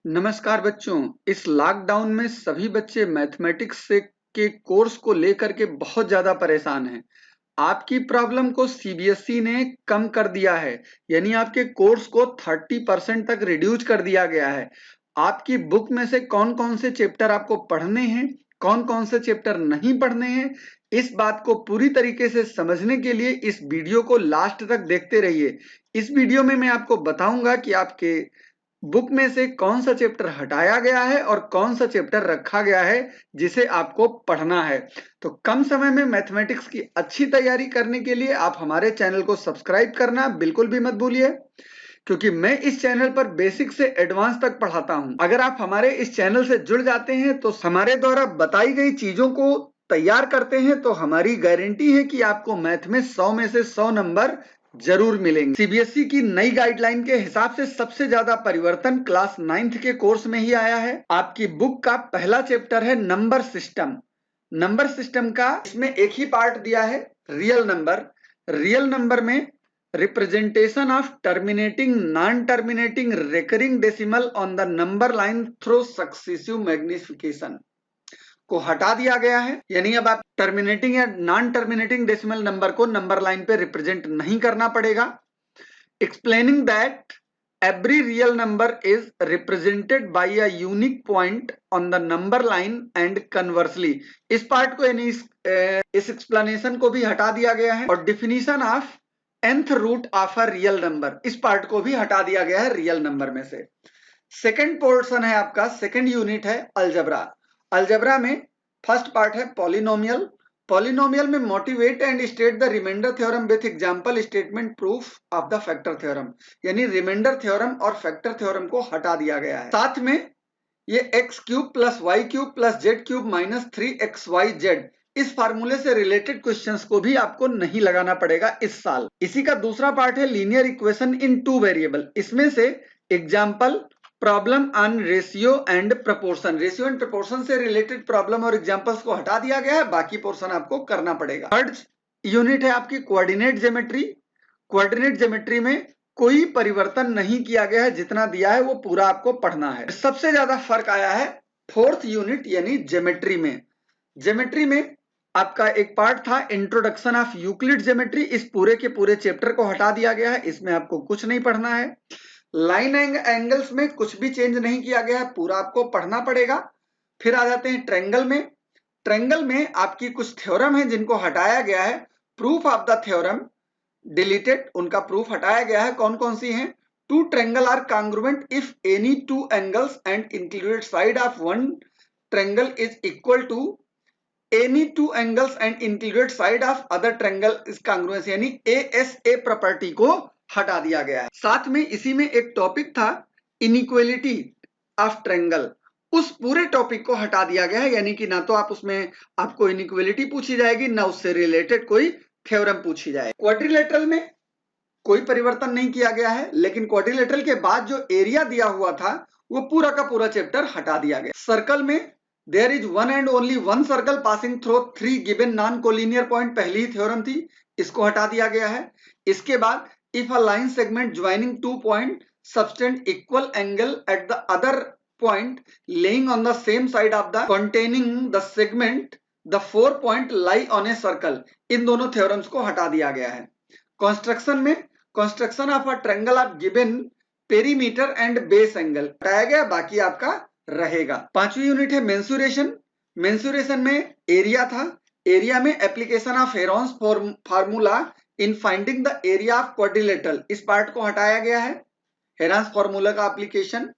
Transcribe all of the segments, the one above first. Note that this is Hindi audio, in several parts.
नमस्कार बच्चों। इस लॉकडाउन में सभी बच्चे मैथमेटिक्स से के कोर्स को लेकर के बहुत ज्यादा परेशान हैं। आपकी प्रॉब्लम को सीबीएसई ने कम कर दिया है, यानी आपके कोर्स को 30% तक रिड्यूस कर दिया गया है। आपकी बुक में से कौन कौन से चैप्टर आपको पढ़ने हैं, कौन कौन से चैप्टर नहीं पढ़ने हैं, इस बात को पूरी तरीके से समझने के लिए इस वीडियो को लास्ट तक देखते रहिए। इस वीडियो में मैं आपको बताऊंगा कि आपके बुक में से कौन सा चैप्टर हटाया गया है और कौन सा चैप्टर रखा गया है जिसे आपको पढ़ना है। तो कम समय में मैथमेटिक्स की अच्छी तैयारी करने के लिए आप हमारे चैनल को सब्सक्राइब करना बिल्कुल भी मत भूलिए, क्योंकि मैं इस चैनल पर बेसिक से एडवांस तक पढ़ाता हूं। अगर आप हमारे इस चैनल से जुड़ जाते हैं तो हमारे द्वारा बताई गई चीजों को तैयार करते हैं तो हमारी गारंटी है कि आपको मैथ में 100 में से 100 नंबर जरूर मिलेंगे। सीबीएसई की नई गाइडलाइन के हिसाब से सबसे ज्यादा परिवर्तन क्लास 9th के कोर्स में ही आया है। आपकी बुक का पहला चैप्टर है नंबर सिस्टम। नंबर सिस्टम का इसमें एक ही पार्ट दिया है, रियल नंबर। रियल नंबर में representation of terminating non terminating recurring decimal on the number line through successive magnification को हटा दिया गया है। यानी अब आप टर्मिनेटिंग या नॉन टर्मिनेटिंग डेसिमल नंबर को नंबर लाइन पे रिप्रेजेंट नहीं करना पड़ेगा। Explaining that every real number is represented by a unique point on the number line and conversely. इस पार्ट को यानी इस एक्सप्लेनेशन को भी हटा दिया गया है। और definition of nth root of a real number, इस पार्ट को भी हटा दिया गया है रियल नंबर में से। सेकेंड पोर्शन है आपका, सेकेंड यूनिट है अलजबरा। अलजबरा में फर्स्ट पार्ट है पॉलिनोमियल। पॉलिनोमियल में motivate and state the remainder theorem with example statement proof of the factor theorem. यानी रिमाइंडर थ्योरम और फैक्टर थ्योरम को हटा दिया गया है। साथ में ये x cube plus y cube plus z cube minus 3xyz इस फार्मूले से रिलेटेड क्वेश्चंस को भी आपको नहीं लगाना पड़ेगा इस साल। इसी का दूसरा पार्ट है लीनियर इक्वेशन इन 2 वेरिएबल। इसमें से example, problem on ratio and proportion, ratio and proportion से रिलेटेड प्रॉब्लम और एग्जांपल्स को हटा दिया गया है, बाकी पोर्शन आपको करना पड़ेगा। थर्ड यूनिट है आपकी कोऑर्डिनेट ज्योमेट्री। कोऑर्डिनेट ज्योमेट्री में कोई परिवर्तन नहीं किया गया है, जितना दिया है वो पूरा आपको पढ़ना है। सबसे ज्यादा फर्क आया है फोर्थ यूनिट यानी ज्योमेट्री में। ज्योमेट्री में आपका एक पार्ट था इंट्रोडक्शन ऑफ यूक्लिड ज्योमेट्री, इस पूरे के पूरे चैप्टर को हटा दिया गया है, इसमें आपको कुछ नहीं पढ़ना है। लाइन एंगल्स में कुछ भी चेंज नहीं किया गया है, पूरा आपको पढ़ना पड़ेगा। फिर आ जाते हैं ट्रायंगल में। ट्रायंगल में आपकी कुछ थ्योरम है जिनको हटाया गया है। Proof of the theorem deleted, उनका प्रूफ हटाया गया है। कौन कौन सी हैं? Two triangle are congruent if any two angles and included side of one triangle is equal to any two angles and included side of other triangle is congruence, यानी ASA प्रॉपर्टी को हटा दिया गया है। साथ में इसी में एक टॉपिक था इनइक्वालिटी ऑफ ट्रायंगल, उस पूरे टॉपिक को हटा दिया गया है। यानी कि ना तो आप उसमें आपको इनइक्वालिटी पूछी जाएगी, ना उससे रिलेटेड कोई थ्योरम पूछी जाए। क्वाड्रिलेटरल में कोई परिवर्तन नहीं किया गया है, लेकिन क्वाड्रिलेटरल के बाद जो एरिया दिया हुआ था वो पूरा का पूरा चैप्टर हटा दिया गया। सर्कल में there is one and only one circle passing through 3 given non collinear point, पहली ही थ्योरम थी, इसको हटा दिया गया है। इसके बाद if a line segment joining 2 point subtend equal angle at the other point laying on the same side of the containing the segment, the 4 point lie on a circle, इन दोनों थ्योरम्स को हटा दिया गया है। कंस्ट्रक्शन में construction of a triangle of given perimeter and base angle हटाया गया, बाकी आपका रहेगा। पांचवी यूनिट है मेंसुरेशन। मेंसुरेशन में एरिया था, एरिया में application of Heron's formula in finding the area of quadrilateral, इस पार्ट को हटाया गया है, हेरांस फॉर्मूला का एप्लीकेशन।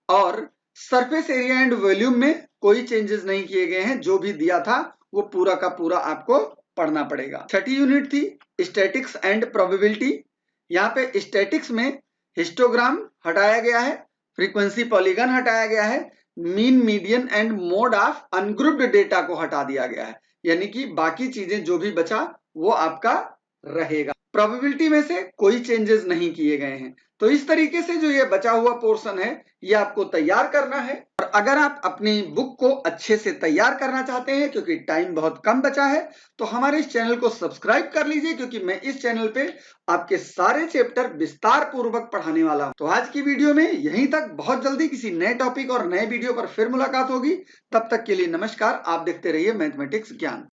और सरफेस एरिया एंड वॉल्यूम में कोई चेंजेस नहीं किए गए हैं, जो भी दिया था वो पूरा का पूरा आपको पढ़ना पड़ेगा। छठी यूनिट थी स्टैटिक्स एंड प्रोबेबिलिटी। यहाँ पे स्टैटिक्स में हिस्टोग्राम हटाया गया है, फ्रीक्वेंसी पॉलीगन हटाया गया है, mean median and mode of ungrouped data को हटा दिया गया है। यानी कि बाकी चीजें जो भी बचा वो आपका रहेगा। प्रोबेबिलिटी में से कोई चेंजेस नहीं किए गए हैं। तो इस तरीके से जो ये बचा हुआ पोर्शन है ये आपको तैयार करना है। और और अगर आप अपनी बुक को अच्छे से तैयार करना चाहते हैं क्योंकि टाइम बहुत कम बचा है, तो हमारे इस चैनल को सब्सक्राइब कर लीजिए क्योंकि मैं इस चैनल पे आपके सारे चैप्टर विस्तार पूर्वक पढ़ाने वाला हूं। तो आज की वीडियो में यहीं तक। बहुत जल्दी किसी नए टॉपिक और नए वीडियो पर फिर मुलाकात होगी। तब तक के लिए नमस्कार। आप देखते रहिए मैथमेटिक्स ज्ञान।